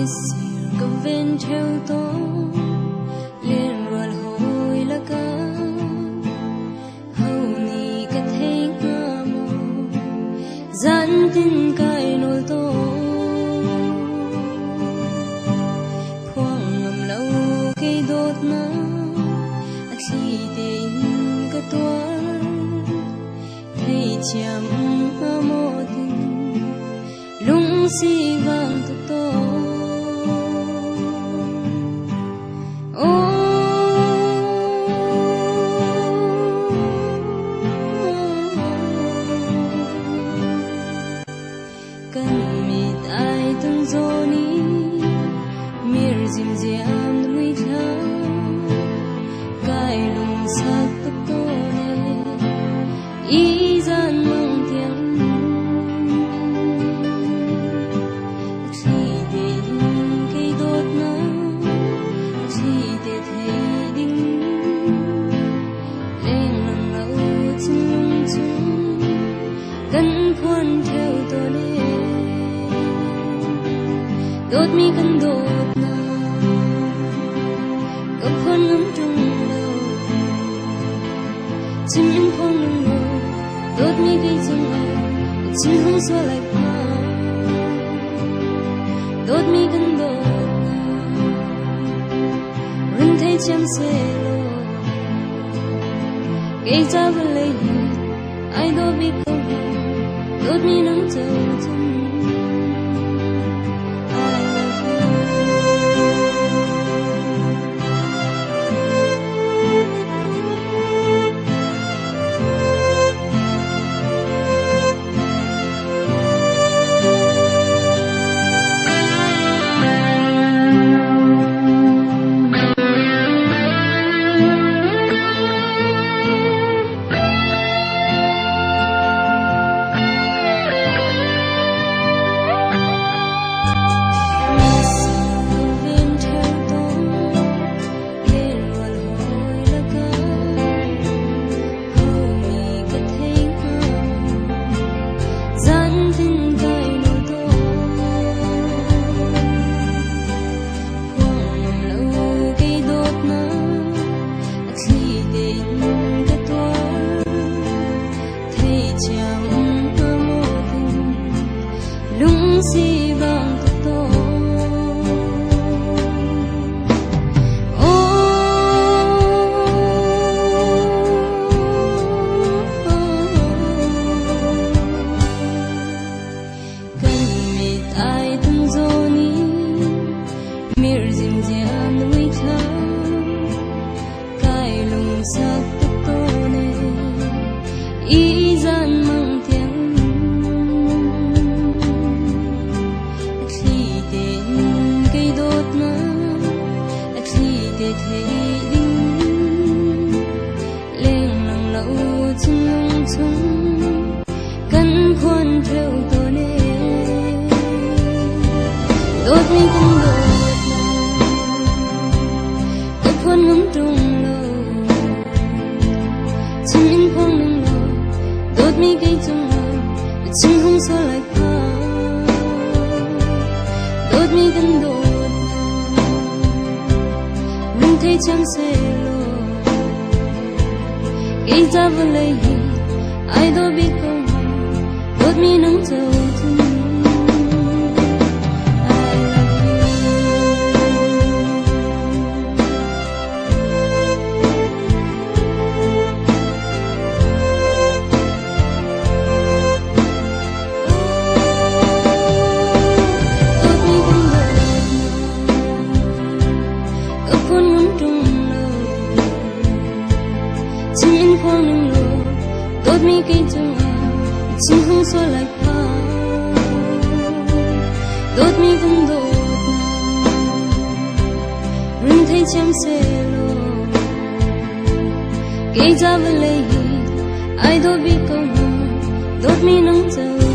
sir có ven theo tố liên ruột hồi là ca hầu ni cái thấy ngơ mồ dán tin cái nồi tô khoang ngầm lâu cây đốt na khi đến cái tuan thấy chạm mơ tình lung si vang thật to cần mịt ai từng gió ní mir dìm dìm nuôi thơ cái lùng sắc tóc tô nè ý gian mong tiếng khi đến cây đốt na khi để thấy đinh lên nằm lâu chân lung chung cần khuôn theo tôi lên đốt mi cần đốt na có khuôn ngắm trong lâu chim em không ngừng ngờ đốt mi cây trong lòng chim không xóa lại qua đốt mi cần đốt na rừng thấy chăm xe lô cây ra vào lấy ai đâu biết câu đốt mi nắng trâu chân si vang thật to cần mịt ai từng gió ní mir dìm dìm nuôi thơ cái lùng sắc tóc tô nè ý gian mang tiếng để thấy đinh lên nắng lâu chân lung chung cần khuôn theo tôi nên đốt mi cần đốt đốt khuôn ngắm trong lâu chim in khoang nắng lâu đốt mi cây trong lòng chim không xóa lại qua đốt mi cần đốt thấy chẳng xe lô gây ra vào lấy ai đâu biết câu đốt mi nắng trâu chân khoang nắng lô đốt mi cây trong lòng chim không xóa lại qua đốt mi cần đốt na rừng thấy chăm xe lô gây ra vào lấy ai đâu biết câu đốt mi nắng trâu